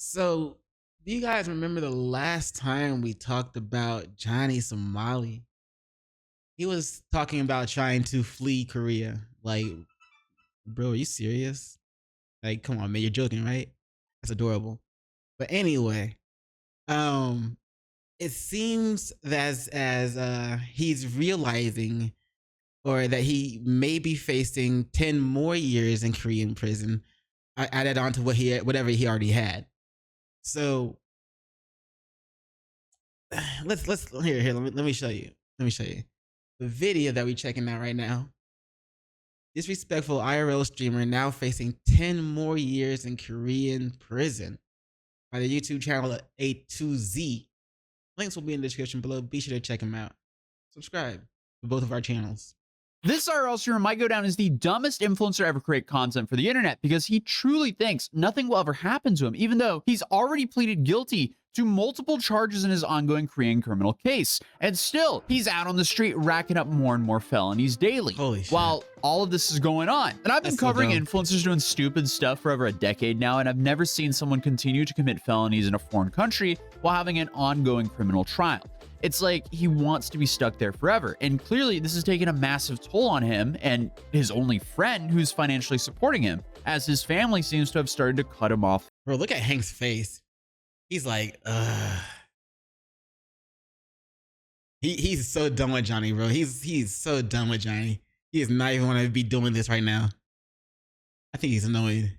So, do you guys remember the last time we talked about Johnny Somali? He was talking about trying to flee Korea. Like, bro, are you serious? Like, come on, man, you're joking, right? That's adorable. But anyway, um, it seems that as he's realizing or that he may be facing 10 more years in Korean prison. I added on to whatever he already had. So let's here let me show you. Let me show you the video that we checking out right now. Disrespectful IRL streamer now facing 10 more years in Korean prison by the YouTube channel Atozy. Links will be in the description below. Be sure to check him out. Subscribe to both of our channels. This IRL streamer might go down as the dumbest influencer ever create content for the internet because he truly thinks nothing will ever happen to him, even though he's already pleaded guilty to multiple charges in his ongoing Korean criminal case. And still, he's out on the street racking up more and more felonies daily. Holy shit. While all of this is going on. And I've been That's so covering dumb. influencers doing stupid stuff for over a decade now, and I've never seen someone continue to commit felonies in a foreign country while having an ongoing criminal trial. It's like he wants to be stuck there forever. And clearly this has taken a massive toll on him and his only friend who's financially supporting him, as his family seems to have started to cut him off. Bro, look at Hank's face. He's like, he's so done with Johnny, bro. He's so done with Johnny. He is not even want to be doing this right now. I think he's annoyed.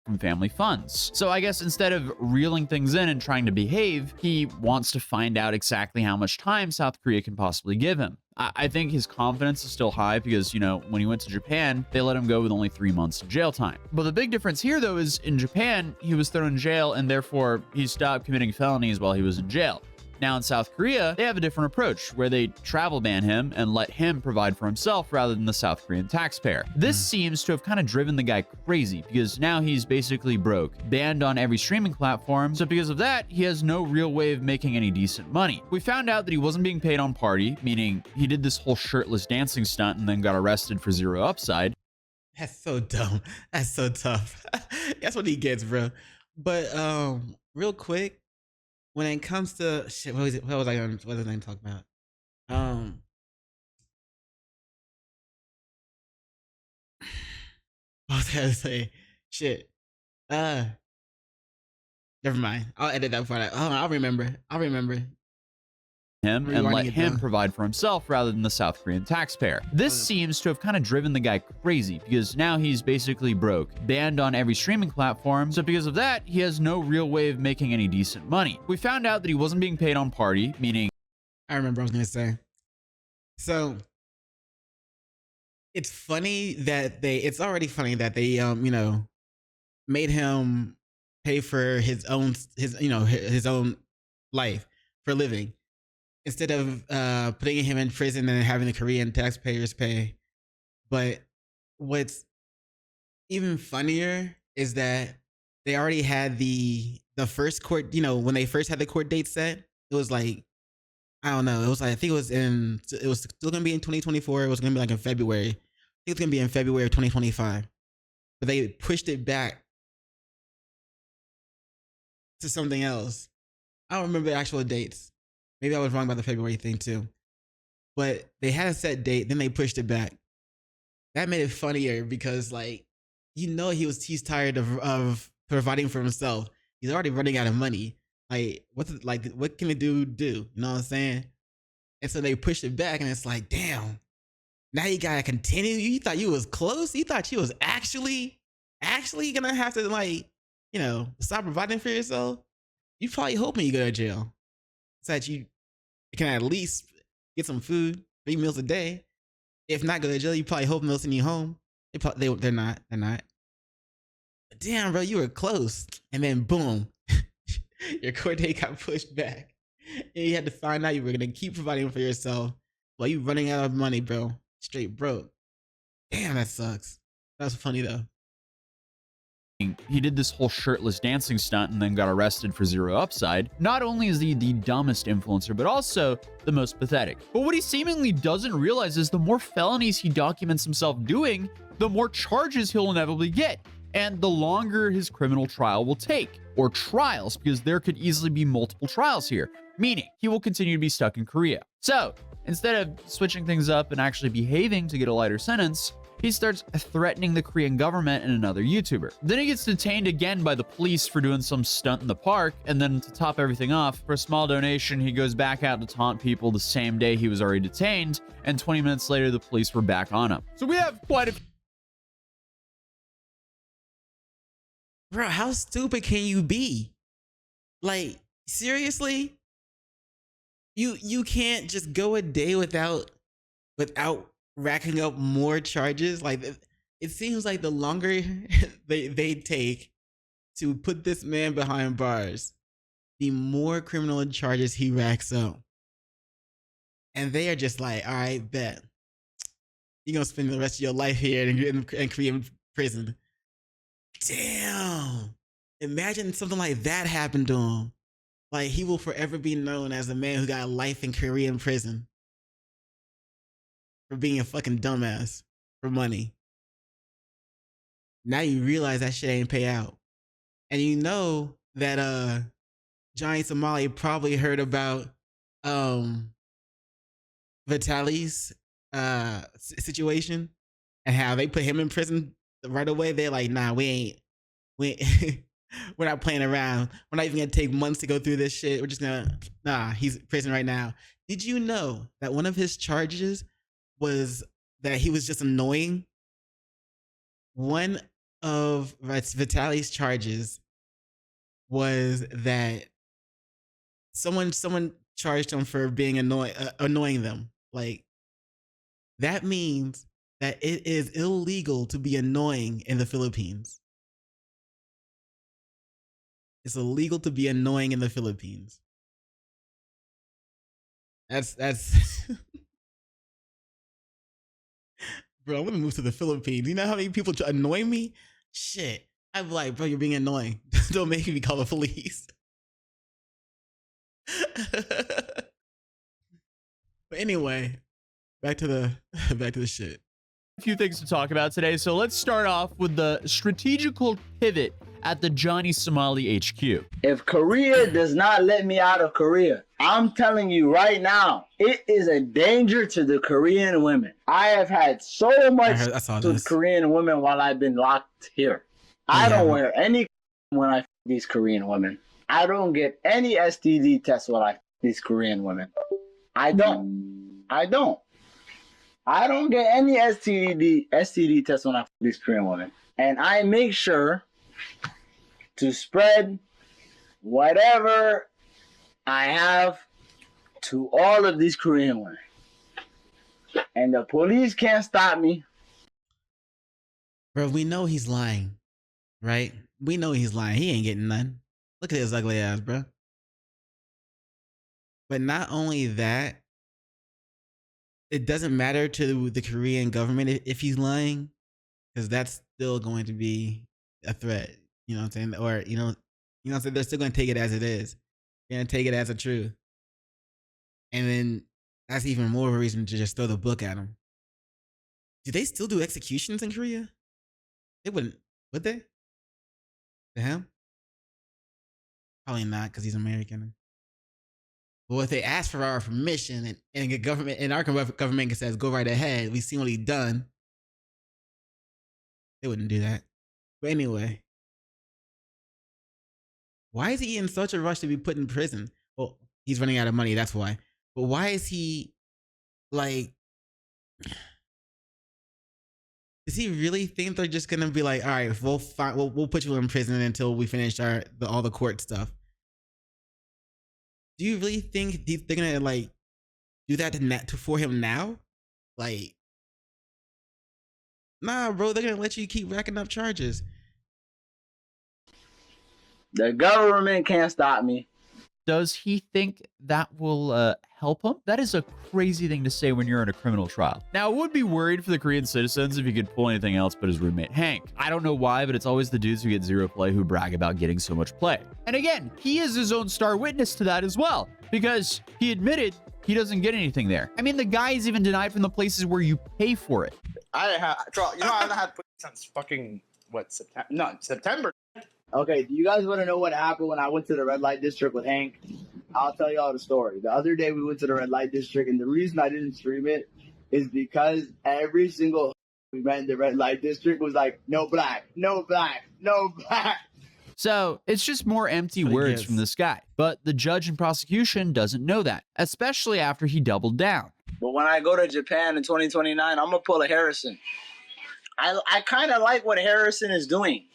From family funds. So I guess instead of reeling things in and trying to behave, he wants to find out exactly how much time South Korea can possibly give him. I think his confidence is still high because, you know, when he went to Japan, they let him go with only 3 months of jail time. But the big difference here, though, is in Japan, he was thrown in jail and therefore he stopped committing felonies while he was in jail. Now in South Korea, they have a different approach where they travel ban him and let him provide for himself rather than the South Korean taxpayer. This seems to have kind of driven the guy crazy because now he's basically broke, banned on every streaming platform. So because of that, he has no real way of making any decent money. We found out that he wasn't being paid on party, meaning he did this whole shirtless dancing stunt and then got arrested for zero upside. That's so dumb. That's so tough. That's what he gets, bro. But real quick, when it comes to shit, what was it? What was I going? What was I going to talk about? What was I going to say? Shit. Never mind. I'll edit that part out. Oh, I'll remember. Him and let him provide for himself rather than the South Korean taxpayer. This seems to have kind of driven the guy crazy because now he's basically broke, banned on every streaming platform. So because of that, he has no real way of making any decent money. We found out that he wasn't being paid on party, meaning I remember what I was gonna say. So it's funny that it's already funny that they you know, made him pay for his own life for a living, instead of putting him in prison and having the Korean taxpayers pay. But what's even funnier is that they already had the first court, you know, when they first had the court date set, it was like, I don't know, it was like, I think it was still gonna be in 2024. It was gonna be like in February. I think it's gonna be in February of 2025. But they pushed it back to something else. I don't remember the actual dates. Maybe I was wrong about the February thing too. But they had a set date, then they pushed it back. That made it funnier because, like, you know, he's tired of providing for himself. He's already running out of money. Like, what can the dude do? You know what I'm saying? And so they pushed it back, and it's like, damn. Now you gotta continue. You thought you was close. You thought you was actually gonna have to, like, you know, stop providing for yourself. You probably hoping you go to jail so that you can at least get some food, 3 meals a day. If not go to jail, you probably hoping they'll send you home. They're not. But damn, bro, you were close. And then boom, your court date got pushed back. And you had to find out you were gonna keep providing for yourself while you running out of money, bro. Straight broke. Damn, that sucks. That was funny though. he did this whole shirtless dancing stunt and then got arrested for zero upside. Not only is he the dumbest influencer, but also the most pathetic. But what he seemingly doesn't realize is the more felonies he documents himself doing, the more charges he'll inevitably get. and the longer his criminal trial will take, or trials, because there could easily be multiple trials here, meaning he will continue to be stuck in Korea. So instead of switching things up and actually behaving to get a lighter sentence, he starts threatening the Korean government and another YouTuber. Then he gets detained again by the police for doing some stunt in the park, and then to top everything off, for a small donation, he goes back out to taunt people the same day he was already detained, and 20 minutes later, the police were back on him. So we have quite a... Bro, how stupid can you be? Like, seriously? You can't just go a day without racking up more charges. Like, it seems like the longer they take to put this man behind bars, the more criminal charges he racks up. And they are just like, all right, bet. You're gonna spend the rest of your life here in Korean prison. Damn. Imagine something like that happened to him. Like, he will forever be known as the man who got life in Korean prison for being a fucking dumbass for money. Now you realize that shit ain't pay out. And you know that Johnny Somali probably heard about Vitaly's situation and how they put him in prison right away. They're like, nah, we ain't we're not playing around. We're not even gonna take months to go through this shit. We're just gonna, nah, he's in prison right now. Did you know that one of his charges was that he was just annoying? One of Vitaly's charges was that someone charged him for being annoying them. Like, that means that it is illegal to be annoying in the Philippines. It's illegal to be annoying in the Philippines. That's bro, I'm gonna move to the Philippines. You know how many people annoy me? Shit. I'm like, bro, you're being annoying. Don't make me call the police. But anyway, back to the shit. A few things to talk about today. So let's start off with the strategical pivot at the Johnny Somali HQ. If Korea does not let me out of Korea, I'm telling you right now, it is a danger to the Korean women. I have had so much with Korean women while I've been locked here. I don't wear any when I these Korean women. I don't get any STD tests while I these Korean women. I don't get any STD tests when I these Korean women. And I make sure to spread whatever I have to all of these Korean women. And the police can't stop me. Bro, we know he's lying, right? We know he's lying. He ain't getting none. Look at his ugly ass, bro. But not only that, it doesn't matter to the Korean government if he's lying, because that's still going to be a threat. You know what I'm saying? Or, you know what I'm saying? They're still going to take it as it is. They're going to take it as a truth. And then that's even more of a reason to just throw the book at him. Do they still do executions in Korea? They wouldn't, would they? To him? Probably not, because he's American. Well, if they ask for our permission and the government and our government says go right ahead, we see what he's done, they wouldn't do that. But anyway, why is he in such a rush to be put in prison? Well, he's running out of money, that's why. But why is he like? Does he really think they're just gonna be like, all right, we'll put you in prison until we finish all the court stuff? Do you really think they're gonna like do that for him now? Like, nah, bro, they're gonna let you keep racking up charges. The government can't stop me. Does he think that will help him? That is a crazy thing to say when you're in a criminal trial. Now, I would be worried for the Korean citizens if he could pull anything else but his roommate Hank. I don't know why, but it's always the dudes who get zero play who brag about getting so much play. And again, he is his own star witness to that as well, because he admitted he doesn't get anything there. I mean, the guy is even denied from the places where you pay for it. I didn't have, you know, I haven't had since fucking what, September? No, September. Okay, do you guys want to know what happened when I went to the red light district with Hank? I'll tell y'all the story. The other day we went to the red light district, and the reason I didn't stream it is because every single we met in the red light district was like, no black, no black, no black. So it's just more empty words from this guy. But the judge and prosecution doesn't know that, especially after he doubled down. But when I go to Japan in 2029, I'm going to pull a Harrison. I kind of like what Harrison is doing.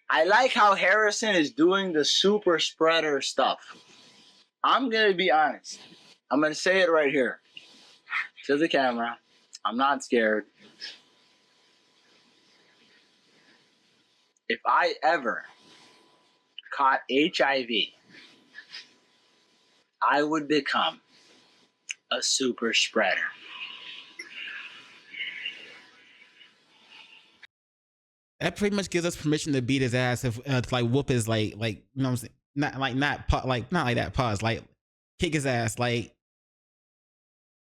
I like how Harrison is doing the super spreader stuff. I'm going to be honest. I'm going to say it right here to the camera. I'm not scared. If I ever caught HIV, I would become a super spreader. That pretty much gives us permission to beat his ass if to like whoop his like you know what I'm saying, not like that, pause, like kick his ass, like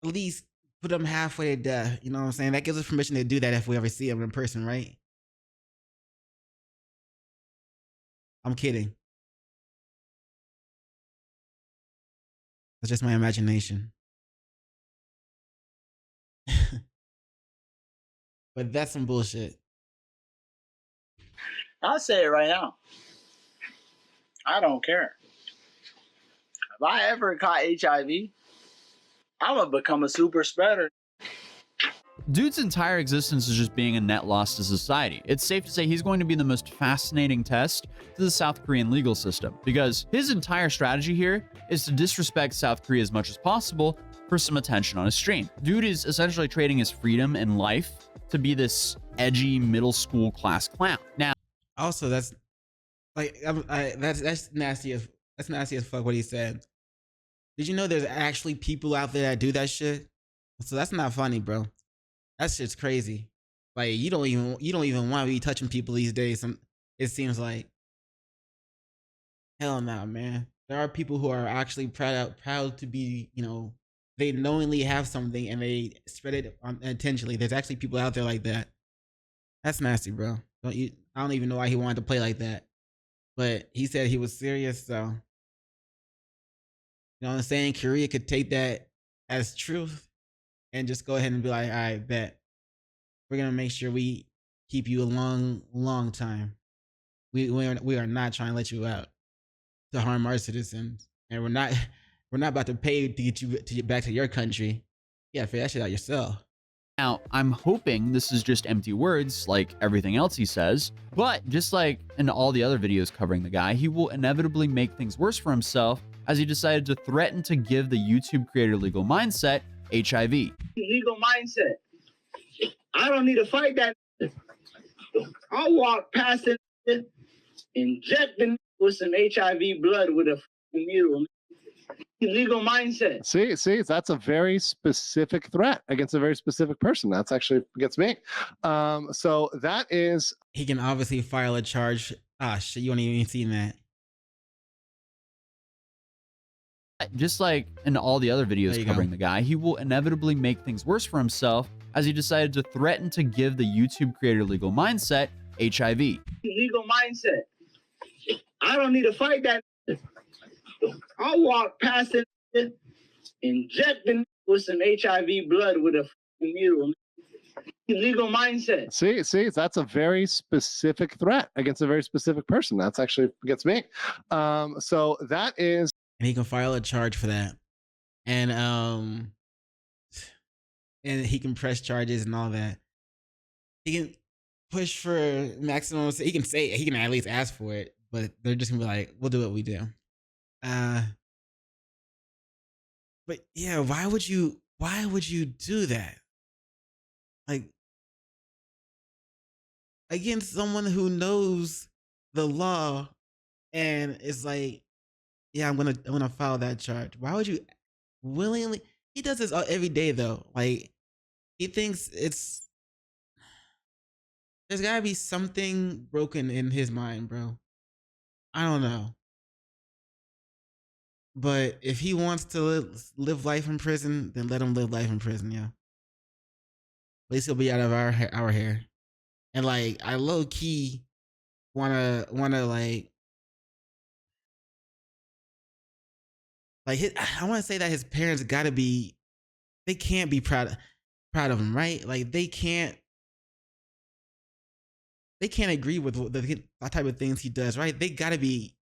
at least put him halfway to death. You know what I'm saying? That gives us permission to do that if we ever see him in person, right? I'm kidding. It's just my imagination. But that's some bullshit. I'll say it right now. I don't care. If I ever caught HIV, I'm going to become a super spreader. Dude's entire existence is just being a net loss to society. It's safe to say he's going to be the most fascinating test to the South Korean legal system, because his entire strategy here is to disrespect South Korea as much as possible for some attention on his stream. Dude is essentially trading his freedom and life to be this edgy middle school class clown. Now, also, that's like that's nasty as fuck what he said. Did you know there's actually people out there that do that shit? So that's not funny, bro. That shit's crazy. Like you don't even want to be touching people these days. It seems like, hell no, man. There are people who are actually proud to be, you know, they knowingly have something and they spread it intentionally. There's actually people out there like that. That's nasty, bro. I don't even know why he wanted to play like that. But he said he was serious, so you know what I'm saying? Korea could take that as truth and just go ahead and be like, all right, bet. We're gonna make sure we keep you a long time. We are not trying to let you out to harm our citizens. And we're not about to pay to get back to your country. Yeah, figure that shit out yourself. Now, I'm hoping this is just empty words like everything else he says, but just like in all the other videos covering the guy, he will inevitably make things worse for himself as he decided to threaten to give the YouTube creator Legal Mindset HIV. Legal Mindset. I don't need to fight that. I'll walk past it, inject them with some HIV blood with a needle. Legal Mindset. See, that's a very specific threat against a very specific person. That's actually against me. So that is. He can obviously file a charge. Ah, shit, you don't even see that. Just like in all the other videos covering the guy, he will inevitably make things worse for himself as he decided to threaten to give the YouTube creator Legal Mindset HIV. Legal Mindset. I don't need to fight that. I'll walk past it, inject them with some HIV blood with a needle. Legal Mindset. See, that's a very specific threat against a very specific person. That's actually against me. So that is. And he can file a charge for that. And he can press charges and all that. He can push for maximum. He can at least ask for it, but they're just gonna be like, we'll do what we do. But yeah, why would you do that? Like against someone who knows the law and is like, yeah, I'm gonna file that charge. Why would you willingly? He does this every day though. Like he thinks there's gotta be something broken in his mind, bro. I don't know. But if he wants to live life in prison, then let him live life in prison, yeah. At least he'll be out of our hair. And like, I low key wanna like I want to say that his parents gotta be, they can't be proud of him, right? Like they can't agree with the type of things he does, right? They gotta be.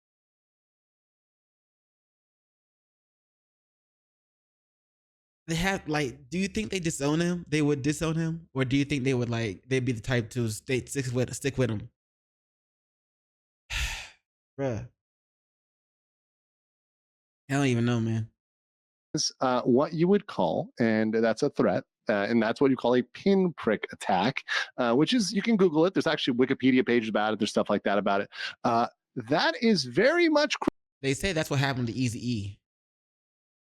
They have like, do you think they disown him? They would disown him, or do you think they would like, they'd be the type to stick with him? Bruh, I don't even know, man. What you would call, and that's a threat, and that's what you call a pinprick attack, which is, you can Google it. There's actually Wikipedia pages about it. There's stuff like that about it. That is very much they say that's what happened to Eazy-E.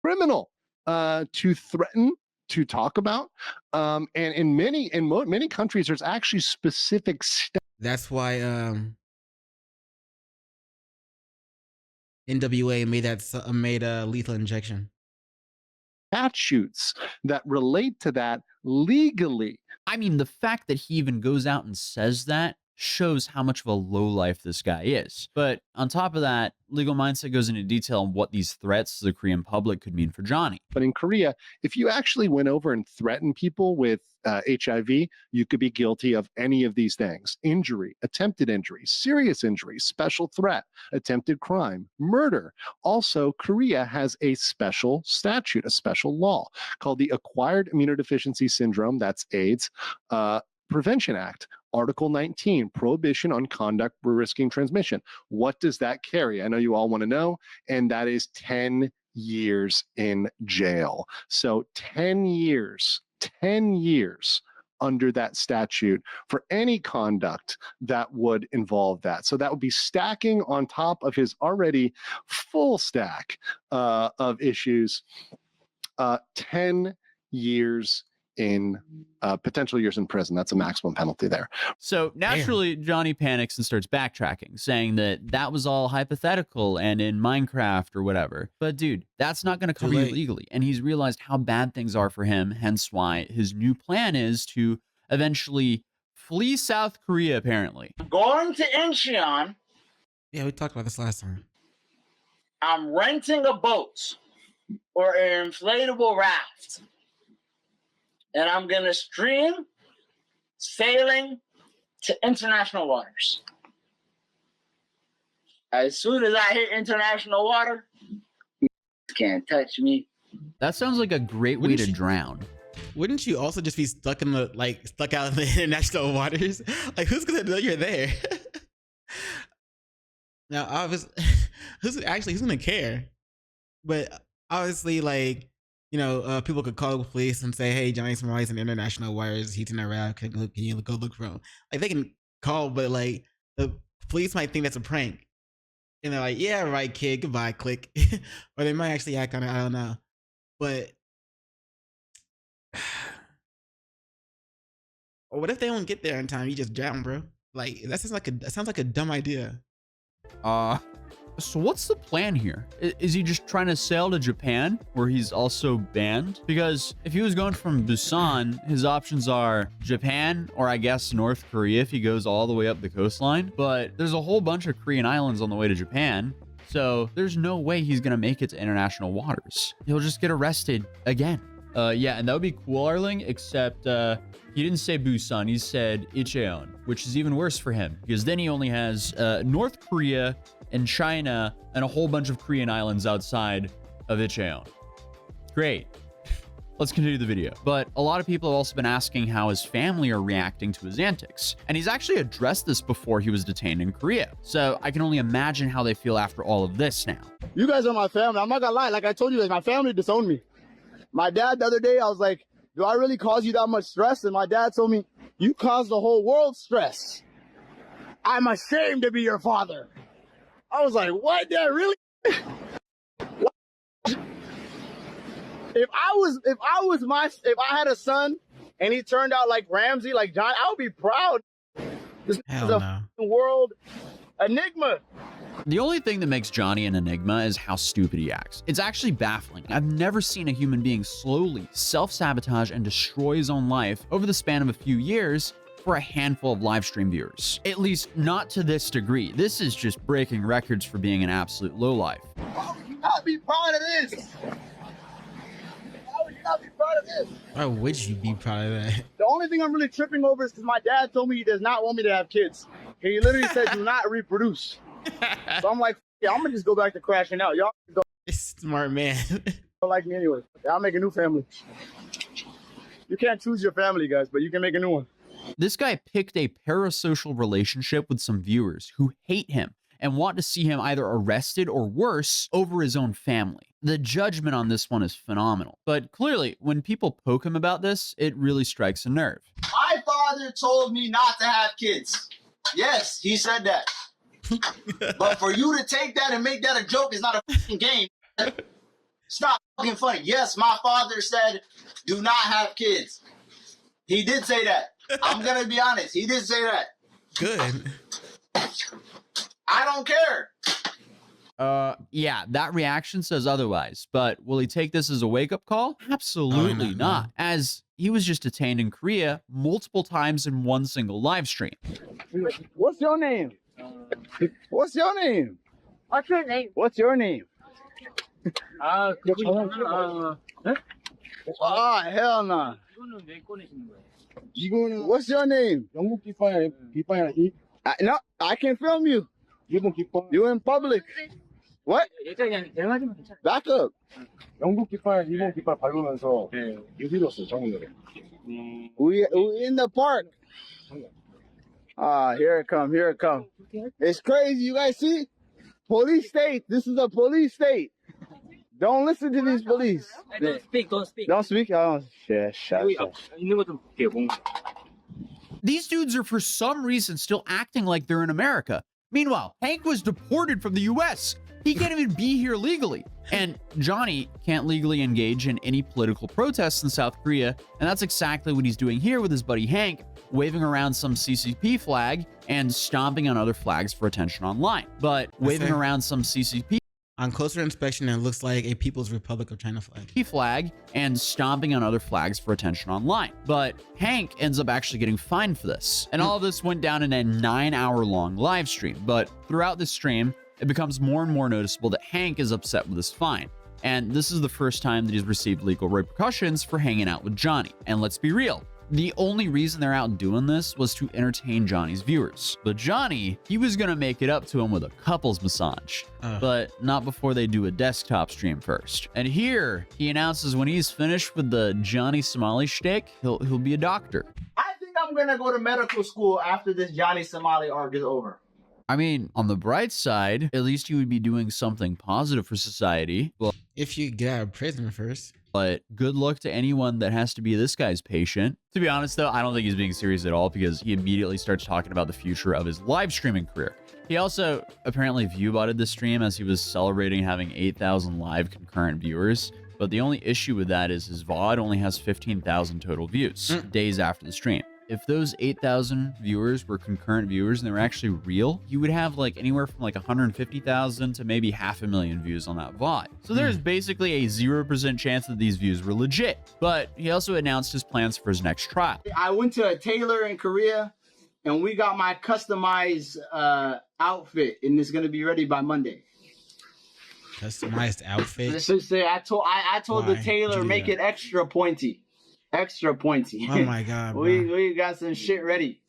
Criminal to threaten, to talk about, and in many countries, there's actually specific steps. That's why NWA made a lethal injection. Statutes that relate to that legally. I mean, the fact that he even goes out and says that shows how much of a lowlife this guy is. But on top of that, Legal Mindset goes into detail on what these threats to the Korean public could mean for Johnny. But in Korea, if you actually went over and threatened people with HIV, you could be guilty of any of these things: injury, attempted injury, serious injury, special threat, attempted crime, murder. Also, Korea has a special statute, a special law called the Acquired Immunodeficiency Syndrome, that's AIDS, Prevention Act, Article 19, Prohibition on Conduct Risking Transmission. What does that carry? I know you all want to know, and that is 10 years in jail. So 10 years under that statute for any conduct that would involve that. So that would be stacking on top of his already full stack of issues, 10 years in potential years in prison. That's a maximum penalty there. So naturally, Johnny panics and starts backtracking, saying that was all hypothetical and in Minecraft or whatever. But dude, that's not going to cover you legally. And he's realized how bad things are for him, hence why his new plan is to eventually flee South Korea, apparently. Going to Incheon. Yeah, we talked about this last time. I'm renting a boat or an inflatable raft, and I'm going to stream sailing to international waters. As soon as I hit international water, you can't touch me. That sounds like a great way to drown. Wouldn't you also just be stuck out in the international waters? Like, who's going to know you're there? Now, obviously, who's going to care? But obviously, like, you know, people could call the police and say, hey, Johnny Somali's in international waters. He's in a raft. Can you go look for him? Like, they can call, but like, the police might think that's a prank. And they're like, yeah, right, kid. Goodbye, click. Or they might actually act on it. I don't know. But or what if they don't get there in time? You just drown, bro. Like, that sounds like a dumb idea. So what's the plan here? Is he just trying to sail to Japan, where he's also banned? Because if he was going from Busan, his options are Japan, or I guess North Korea if he goes all the way up the coastline. But there's a whole bunch of Korean islands on the way to Japan, so there's no way he's gonna make it to international waters. He'll just get arrested again. Yeah, and that would be cool, Arling, except he didn't say Busan, he said Incheon, which is even worse for him, because then he only has North Korea and China and a whole bunch of Korean islands outside of Incheon. Great. Let's continue the video. But a lot of people have also been asking how his family are reacting to his antics. And he's actually addressed this before he was detained in Korea. So I can only imagine how they feel after all of this now. You guys are my family. I'm not gonna lie. Like I told you guys, my family disowned me. My dad, the other day, I was like, do I really cause you that much stress? And my dad told me, you caused the whole world stress. I'm ashamed to be your father. I was like, what? Dad, really? If I had a son and he turned out like Ramsey, like John, I would be proud. This is a world enigma. The only thing that makes Johnny an enigma is how stupid he acts. It's actually baffling. I've never seen a human being slowly self-sabotage and destroy his own life over the span of a few years for a handful of live stream viewers. At least not to this degree. This is just breaking records for being an absolute lowlife. Why would you not be proud of this? Why would you not be proud of this? Why would you be proud of that? The only thing I'm really tripping over is because my dad told me he does not want me to have kids. He literally said, do not reproduce. So I'm like, yeah, I'm gonna just go back to crashing out. Y'all don't Smart man. like me anyway. I'll make a new family. You can't choose your family, guys, but you can make a new one. This guy picked a parasocial relationship with some viewers who hate him and want to see him either arrested or worse over his own family. The judgment on this one is phenomenal. But clearly, when people poke him about this, it really strikes a nerve. My father told me not to have kids. Yes, he said that. But for you to take that and make that a joke is not a fucking game. It's not fucking funny. Yes, my father said, do not have kids. He did say that. I'm going to be honest. He did say that. Good. I don't care. Yeah, that reaction says otherwise. But will he take this as a wake-up call? Absolutely not. As he was just detained in Korea multiple times in one single live stream. What's your name? What's your name? What's your name? What's your name? Ah, hell nah. What's your name? No, I can film you. You in public. What? Back up. We in the park. Ah, here it come, here it come. It's crazy, you guys see? Police state. This is a police state. Don't listen to these police. Don't speak, don't speak. Don't speak? Oh, shit. These dudes are for some reason still acting like they're in America. Meanwhile, Hank was deported from the US. He can't even be here legally. And Johnny can't legally engage in any political protests in South Korea. And that's exactly what he's doing here with his buddy Hank, waving around some CCP flag and stomping on other flags for attention online. But waving around some CCP on closer inspection, it looks like a People's Republic of China flag and stomping on other flags for attention online. But Hank ends up actually getting fined for this. And all of this went down in a 9-hour-long live stream. But throughout this stream, it becomes more and more noticeable that Hank is upset with his fine. And this is the first time that he's received legal repercussions for hanging out with Johnny. And let's be real, the only reason they're out doing this was to entertain Johnny's viewers. But Johnny, he was gonna make it up to him with a couples massage, but not before they do a desktop stream first. And here, he announces when he's finished with the Johnny Somali shtick, he'll be a doctor. I think I'm going to go to medical school after this Johnny Somali arc is over. I mean, on the bright side, at least you would be doing something positive for society. Well, if you get out of prison first. But good luck to anyone that has to be this guy's patient. To be honest, though, I don't think he's being serious at all because he immediately starts talking about the future of his live streaming career. He also apparently view-botted the stream as he was celebrating having 8,000 live concurrent viewers. But the only issue with that is his VOD only has 15,000 total views days after the stream. If those 8,000 viewers were concurrent viewers and they were actually real, you would have like anywhere from like 150,000 to maybe 500,000 views on that VOD. So there's basically a 0% chance that these views were legit. But he also announced his plans for his next trial. I went to a tailor in Korea and we got my customized outfit and it's going to be ready by Monday. Customized outfit? I told the tailor, make it extra pointy. Extra pointy. Oh my god, bro. we got some shit ready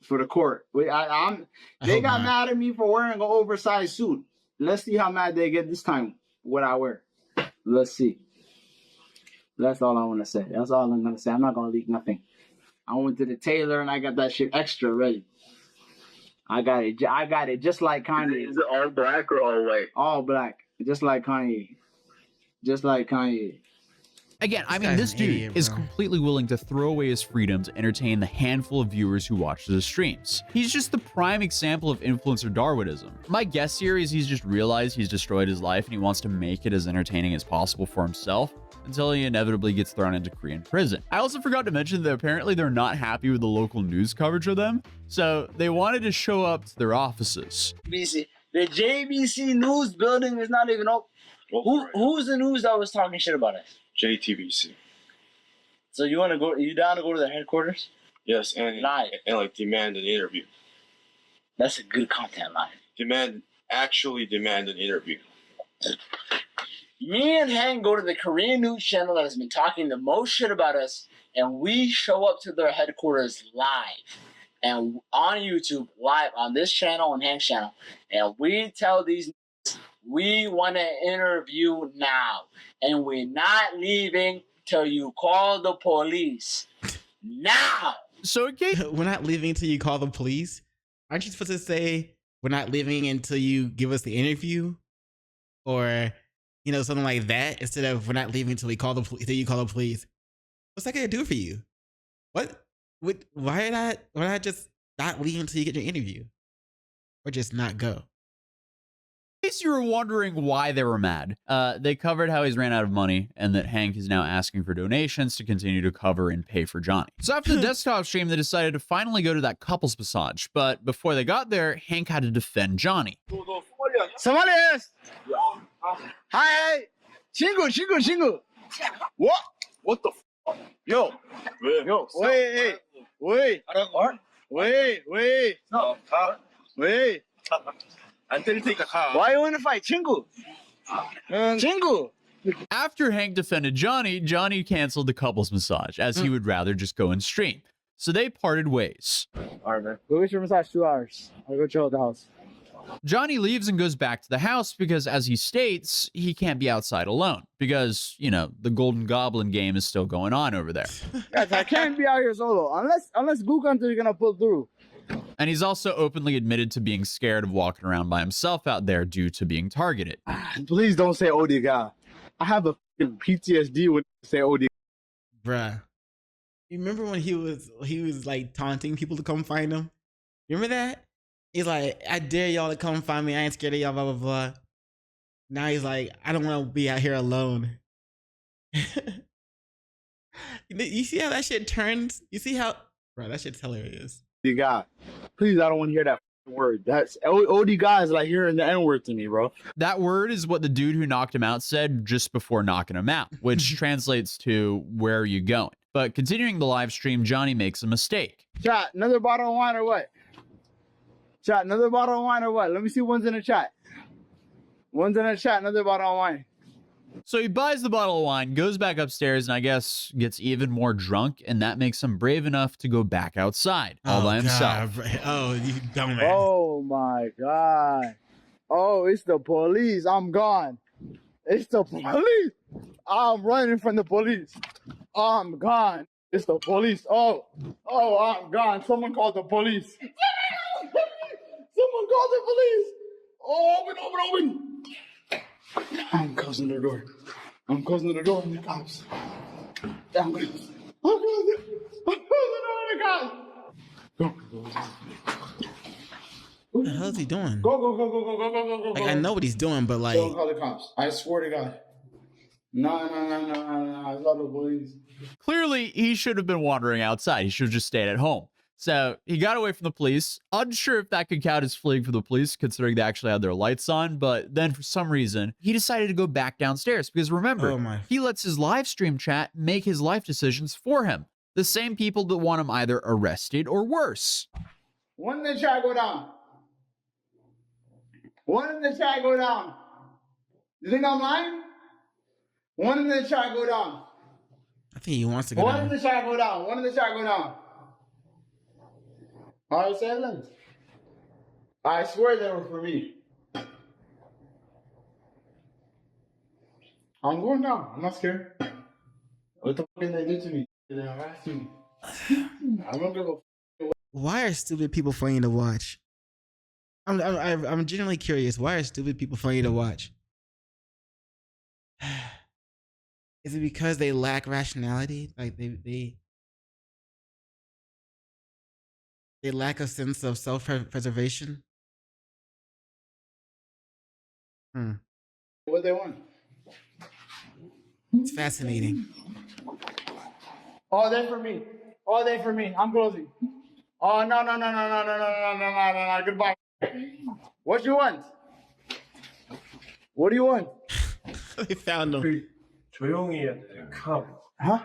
for the court. They got mad at me for wearing an oversized suit. Let's see how mad they get this time what I wear. Let's see. That's all I want to say. That's all I'm gonna say. I'm not gonna leak nothing. I went to the tailor and I got that shit extra ready. I got it just like Kanye. Is it all black or all white? All black. Just like Kanye. Just like Kanye. Again, I mean, this dude is completely willing to throw away his freedom to entertain the handful of viewers who watch his streams. He's just the prime example of influencer Darwinism. My guess here is he's just realized he's destroyed his life and he wants to make it as entertaining as possible for himself until he inevitably gets thrown into Korean prison. I also forgot to mention that apparently they're not happy with the local news coverage of them, so they wanted to show up to their offices. The JBC News building is not even open. Who's the news that was talking shit about it? JTBC. So you down to go to the headquarters? Yes, and like demand an interview. That's a good content line. Actually demand an interview. Me and Hank go to the Korean news channel that has been talking the most shit about us, and we show up to their headquarters live. And on YouTube, live on this channel and Hank's channel. And we tell these we want to interview now. And we're not leaving till you call the police. Now! So we're not leaving until you call the police? Aren't you supposed to say we're not leaving until you give us the interview? Or, you know, something like that, instead of we're not leaving until we call the police, until you call the police. What's that gonna do for you? What? Why not just not leave until you get your interview? Or just not go? In case you were wondering why they were mad, they covered how he's ran out of money and that Hank is now asking for donations to continue to cover and pay for Johnny. So after the desktop stream, they decided to finally go to that couples massage. But before they got there, Hank had to defend Johnny. Somali. Hi. Chingu. What? What the f? Yo. Wait. Why you want to fight? Chingu. After Hank defended Johnny, Johnny canceled the couples massage as he would rather just go and stream. So they parted ways. All right, man. Go get your massage 2 hours. I'll go chill at the house. Johnny leaves and goes back to the house because, as he states, he can't be outside alone because, you know, the Golden Goblin game is still going on over there. Guys, I can't be out here solo unless Gook Hunter is gonna pull through. And he's also openly admitted to being scared of walking around by himself out there due to being targeted. Please don't say OD guy. I have a fucking PTSD when you say OD. Bruh. You remember when he was like taunting people to come find him? You remember that? He's like, I dare y'all to come find me. I ain't scared of y'all, blah, blah, blah. Now he's like, I don't want to be out here alone. You see how that shit turns? You see how... Bro, that shit's hilarious. OD guy. Please, I don't want to hear that word. That's OD guy is like hearing the N-word to me, bro. That word is what the dude who knocked him out said just before knocking him out, which translates to, where are you going? But continuing the live stream, Johnny makes a mistake. Chat, another bottle of wine or what? Chat, another bottle of wine or what? Let me see one's in the chat. One's in the chat, another bottle of wine. So he buys the bottle of wine, goes back upstairs, and I guess gets even more drunk, and that makes him brave enough to go back outside all by himself. Oh, you dumbass. Oh my God. Oh, it's the police. I'm gone. It's the police. I'm running from the police. I'm gone. It's the police. Oh, I'm gone. Someone called the police. Someone called the police. Oh, open. I'm closing the door. I'm closing the door on the cops. I'm closing the door on the cops. Go. What the hell is he doing? Go. Like, I know what he's doing, but like... Don't call the cops. I swear to God. No. I love the police. Clearly, he should have been wandering outside. He should have just stayed at home. So he got away from the police. Unsure if that could count as fleeing from the police, considering they actually had their lights on. But then for some reason, he decided to go back downstairs. Because remember, he lets his live stream chat make his life decisions for him. The same people that want him either arrested or worse. One in the chat go down. One in the chat go down. You think I'm lying? One in the chat go down. I think he wants to go down. One in the chat go down. One in the chat go down. All right, 7. I swear they were for me. I'm going down. I'm not scared. What the fuck did they do to me? They harassed me. I'm not gonna go. Why are stupid people funny to watch? I'm genuinely curious. Why are stupid people funny to watch? Is it because they lack rationality? Like they lack a sense of self-preservation? What they want? It's fascinating. Oh, they for me. Oh, they for me. I'm closing. Oh, no. Goodbye. What you want? What do you want? They found him. 조용히 해야 돼. Come. Huh?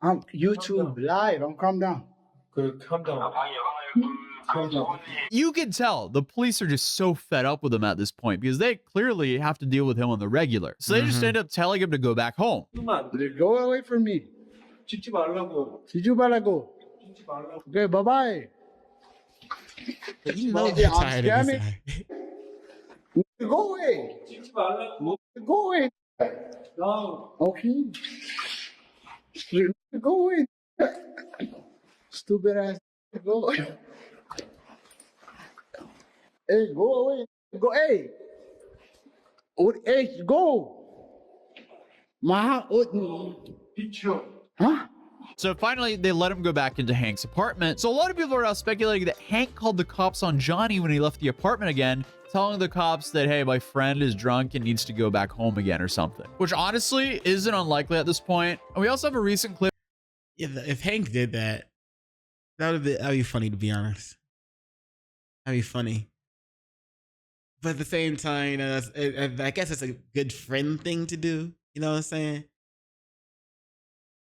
I'm YouTube live. I'm calm down. Calm down. You can tell the police are just so fed up with him at this point because they clearly have to deal with him on the regular. So they just end up telling him to go back home. Go away from me. 치지 말라고. Okay, bye-bye. You know they're tired of this guy. Go away. Go away. Okay. Go away. Stupid ass. Go away. Hey, go away. Go, hey. Hey, go. Huh? So finally, they let him go back into Hank's apartment. So a lot of people are now speculating that Hank called the cops on Johnny when he left the apartment again, telling the cops that, hey, my friend is drunk and needs to go back home again or something, which honestly isn't unlikely at this point. And we also have a recent clip. Yeah, if Hank did that, that'd be funny, to be honest. That'd be funny. But at the same time, you know, I guess it's a good friend thing to do. You know what I'm saying?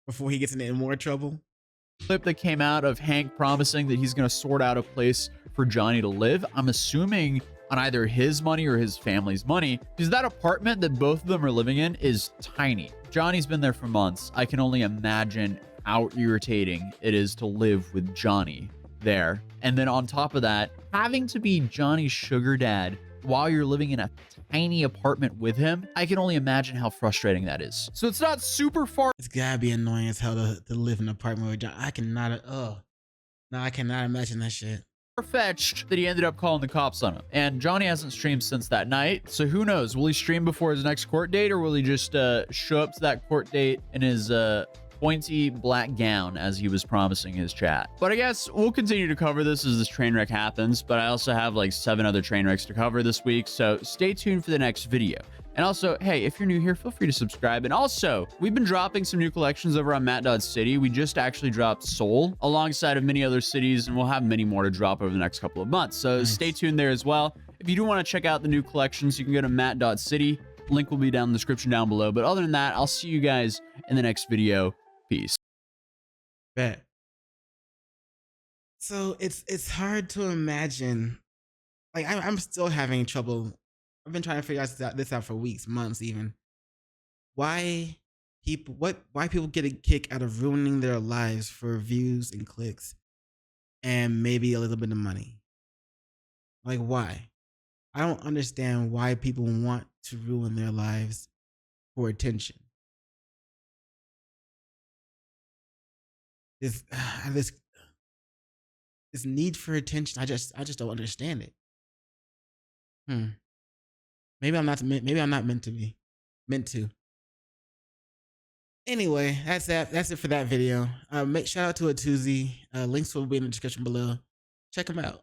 Before he gets into more trouble. Clip that came out of Hank promising that he's going to sort out a place for Johnny to live. I'm assuming on either his money or his family's money, because that apartment that both of them are living in is tiny. Johnny's been there for months. I can only imagine how irritating it is to live with Johnny there. And then on top of that, having to be Johnny's sugar dad while you're living in a tiny apartment with him, I can only imagine how frustrating that is. So it's not super far. It's gotta be annoying as hell to live in an apartment with John. I cannot imagine that shit. Fetched that he ended up calling the cops on him. And Johnny hasn't streamed since that night. So who knows? Will he stream before his next court date, or will he just show up to that court date in his pointy black gown as he was promising his chat? But I guess we'll continue to cover this as this train wreck happens, but I also have like 7 other train wrecks to cover this week, so stay tuned for the next video. And also, hey, if you're new here, feel free to subscribe. And also, we've been dropping some new collections over on Matt.City. We just actually dropped Seoul alongside of many other cities, and we'll have many more to drop over the next couple of months. So stay tuned there as well. If you do want to check out the new collections, you can go to Matt.City. Link will be down in the description down below. But other than that, I'll see you guys in the next video. Peace. Bet. So it's hard to imagine. Like I'm still having trouble. I've been trying to figure this out for weeks, months even. Why people get a kick out of ruining their lives for views and clicks and maybe a little bit of money? Like, why? I don't understand why people want to ruin their lives for attention. This need for attention, I just don't understand it. Maybe I'm not meant to be. Anyway, that's it for that video. Shout out to Atozy. Links will be in the description below. Check them out.